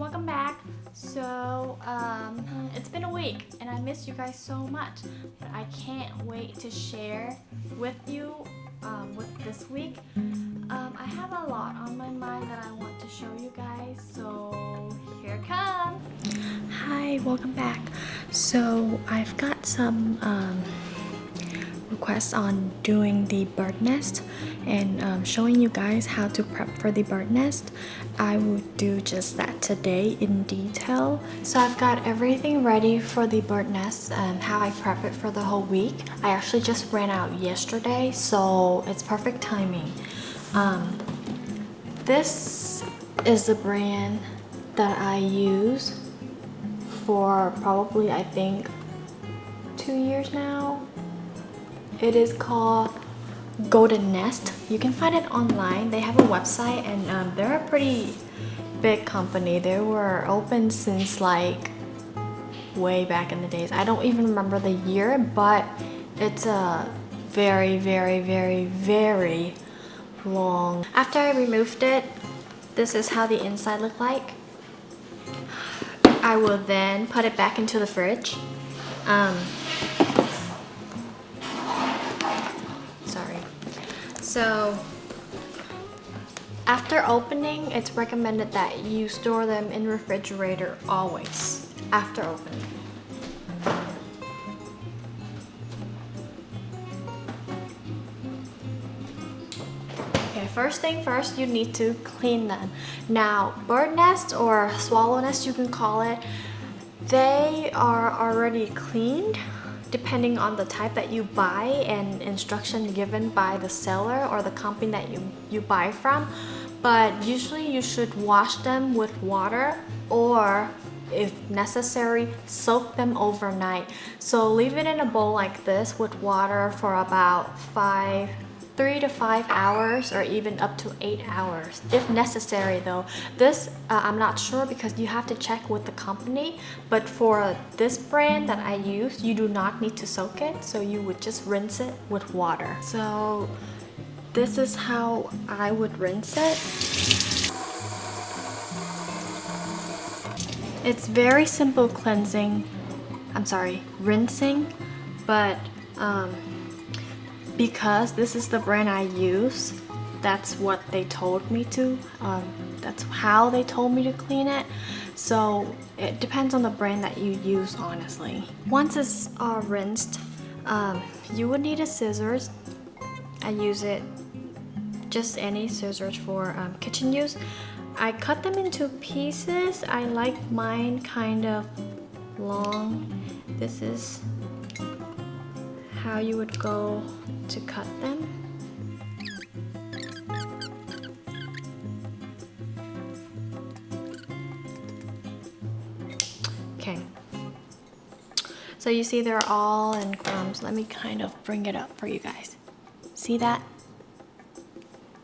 welcome back. So it's been a week and I missed you guys so much, but I can't wait to share with you with this week. I have a lot on my mind that I want to show you guys, so here it comes. Hi, welcome back. So I've got some requests on doing the bird nest and showing you guys how to prep for the bird nest. I will do just that today in detail. So I've got everything ready for the bird nest and how I prep it for the whole week. I actually just ran out yesterday, so it's perfect timing. This is the brand that I use for probably, I think, 2 years now. It is called Golden Nest. You can find it online. They have a website and they're a pretty big company. They were open since like way back in the days. I don't even remember the year, but it's a very, very, very, very long. After I removed it, this is how the inside looked like. I will then put it back into the fridge. So after opening, it's recommended that you store them in the refrigerator always after opening. Okay, first thing first, you need to clean them. Now, bird nest or swallow nest, you can call it, they are already cleaned depending on the type that you buy and instruction given by the seller or the company that you buy from. But usually you should wash them with water, or if necessary, soak them overnight. So leave it in a bowl like this with water for about 3 to 5 hours, or even up to 8 hours if necessary. Though this I'm not sure because you have to check with the company, but for this brand that I use, you do not need to soak it, so you would just rinse it with water. So this is how I would rinse it. It's very simple rinsing, but because this is the brand I use, that's what they told me to. That's how they told me to clean it. So it depends on the brand that you use, honestly. Once it's rinsed, you would need a scissors. I use it, just any scissors for kitchen use. I cut them into pieces. I like mine kind of long. This is how you would go to cut them. Okay, so you see they're all in crumbs. Let me kind of bring it up for you guys. See that?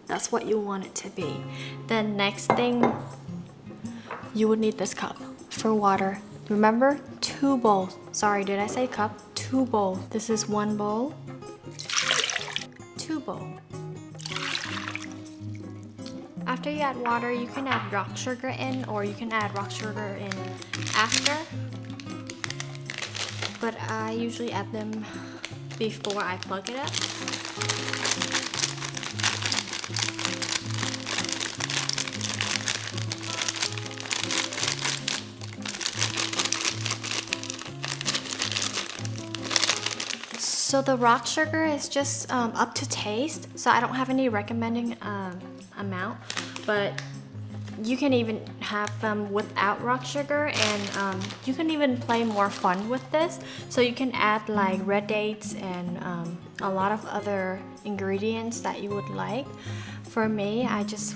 That's what you want it to be. Then next thing, you would need this cup for water. Remember, 2 bowls. Sorry, did I say cup? 2 bowls. This is 1 bowl, 2 bowl. After you add water, you can add rock sugar in, or you can add rock sugar in after. But I usually add them before I plug it up. So the rock sugar is just up to taste, so I don't have any recommending amount, but you can even have them without rock sugar, and you can even play more fun with this. So you can add like red dates and a lot of other ingredients that you would like. For me, I just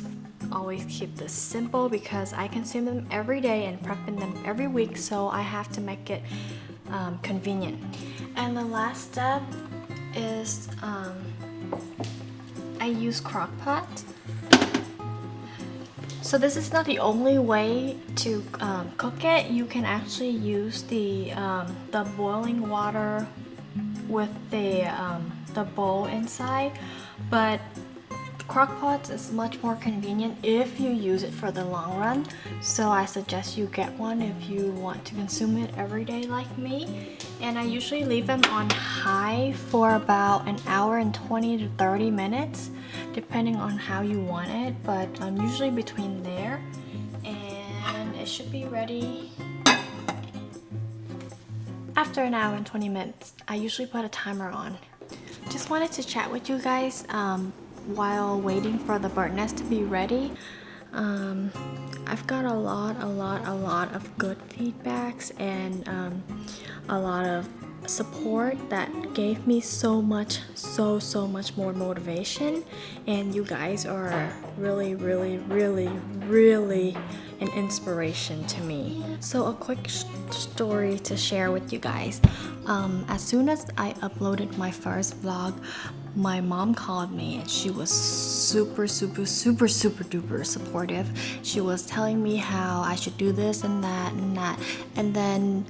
always keep this simple because I consume them every day and prepping them every week, so I have to make it convenient. And the last step is I use crock pot. So this is not the only way to cook it. You can actually use the boiling water with the bowl inside, but Crock pots is much more convenient if you use it for the long run. So I suggest you get one if you want to consume it every day like me. And I usually leave them on high for about an hour and 20 to 30 minutes, depending on how you want it. But I'm usually between there, and it should be ready after an hour and 20 minutes. I usually put a timer on. Just wanted to chat with you guys while waiting for the bird nest to be ready. I've got a lot of good feedbacks and a lot of support that gave me so much more motivation, and you guys are really an inspiration to me. So a quick story to share with you guys. As soon as I uploaded my first vlog, my mom called me and she was super duper supportive. She was telling me how I should do this and that, and then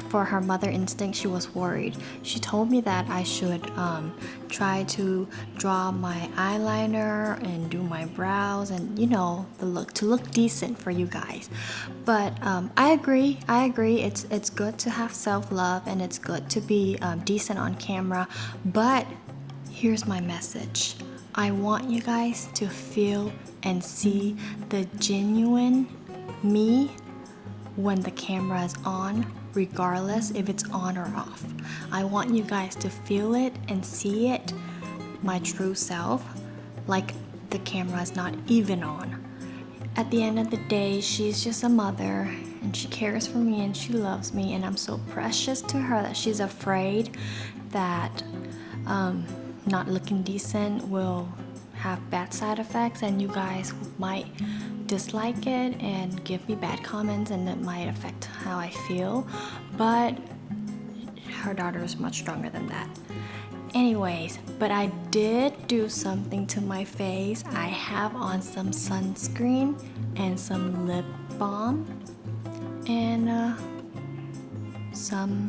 for her mother instinct, she was worried. She told me that I should try to draw my eyeliner and do my brows and, you know, to look decent for you guys. But I agree. It's good to have self-love and it's good to be decent on camera. But here's my message. I want you guys to feel and see the genuine me when the camera is on, regardless if it's on or off. I want you guys to feel it and see it, my true self, like the camera is not even on. At the end of the day, she's just a mother and she cares for me and she loves me, and I'm so precious to her that she's afraid that not looking decent will have bad side effects, and you guys might dislike it and give me bad comments, and it might affect how I feel. But her daughter is much stronger than that. Anyways, but I did do something to my face. I have on some sunscreen and some lip balm and some,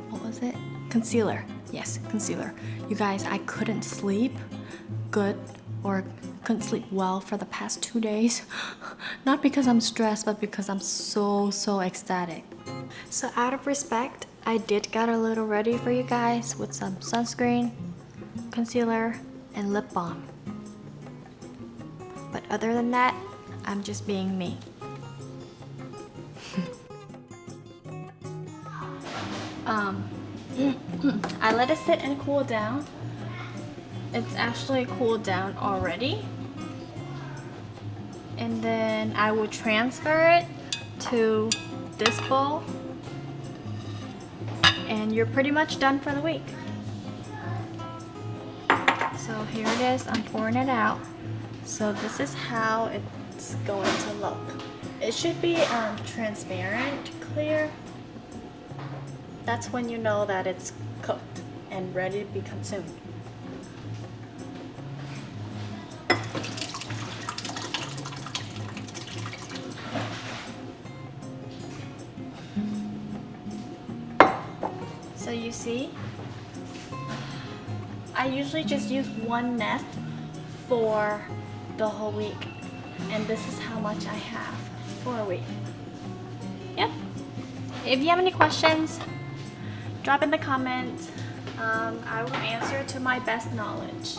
what was it? Concealer. Yes, concealer. You guys, I couldn't sleep good or couldn't sleep well for the past 2 days. Not because I'm stressed, but because I'm so ecstatic. So out of respect, I did get a little ready for you guys with some sunscreen, concealer, and lip balm. But other than that, I'm just being me. I let it sit and cool down. It's actually cooled down already. And then I will transfer it to this bowl. And you're pretty much done for the week. So here it is, I'm pouring it out. So this is how it's going to look. It should be transparent, clear. That's when you know that it's cooked and ready to be consumed. So you see, I usually just use one nest for the whole week, and this is how much I have for a week. Yep. If you have any questions, drop in the comments. I will answer to my best knowledge.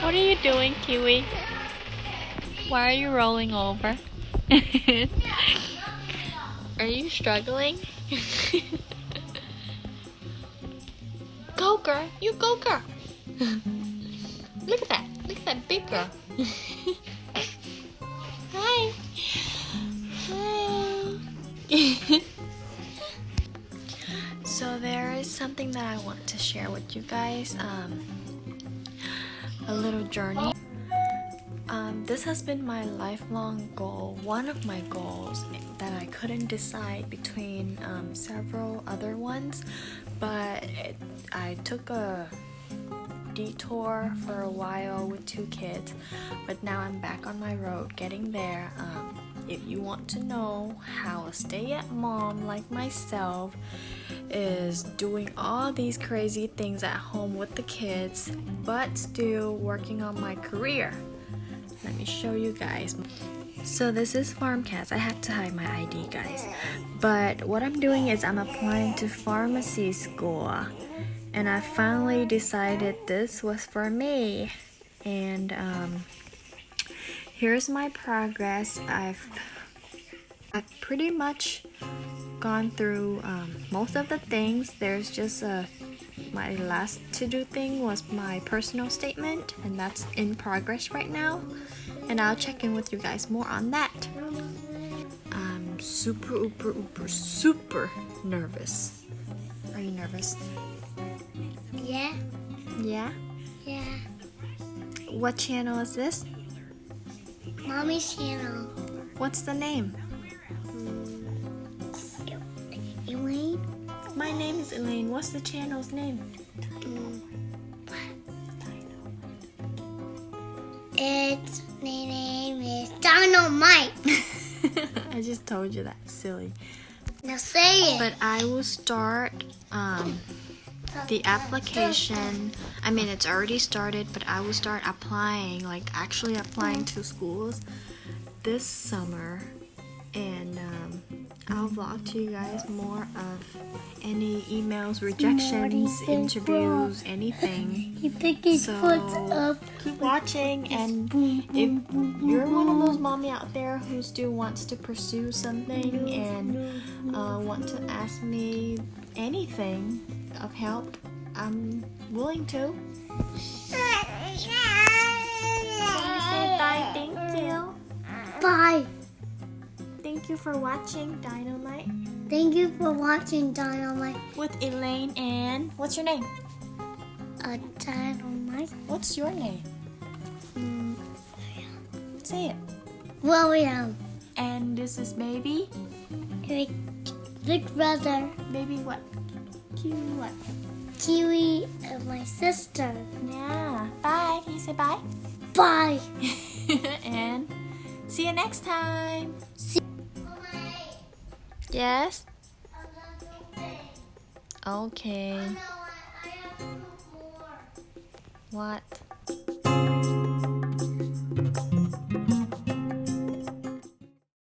What are you doing, Kiwi? Why are you rolling over? Are you struggling? Go, girl. You go, girl. Look at that. Look at that big girl. Hi. Hi. So there is something that I want to share with you guys. A little journey. This has been my lifelong goal, one of my goals that I couldn't decide between several other ones, but I took a detour for a while with 2 kids, but now I'm back on my road getting there. If you want to know how a stay-at mom like myself is doing all these crazy things at home with the kids but still working on my career, let me show you guys. So this is Farm Cats. I had to hide my ID, guys, but what I'm doing is I'm applying to pharmacy school, and I finally decided this was for me. And here's my progress. I've pretty much gone through most of the things. There's just my last to-do thing was my personal statement, and that's in progress right now, and I'll check in with you guys more on that. I'm super nervous. Are you nervous? Yeah. Yeah? Yeah. What channel is this? Mommy's channel. What's the name? Elaine. My name is Elaine. What's the channel's name? Its name is Dinomite. I just told you that, silly. Now say it. But I will start the application. I mean, it's already started, but I will start applying, like actually applying to schools this summer, and I'll vlog to you guys more of any emails, rejections, interviews, anything. He picked his foot up. Keep watching, and if you're one of those mommy out there who still wants to pursue something and want to ask me anything of help, I'm willing to. So you say bye, thank you. Bye. Thank you for watching Dinomite Thank you for watching Dinomite. with Elaine, and what's your name? Dinomite. What's your name? Say it. William. And this is baby. Big brother. Baby what? Kiwi what? Kiwi and my sister. Yeah. Bye. Can you say bye? Bye. And see you next time. See. Yes? Okay. What?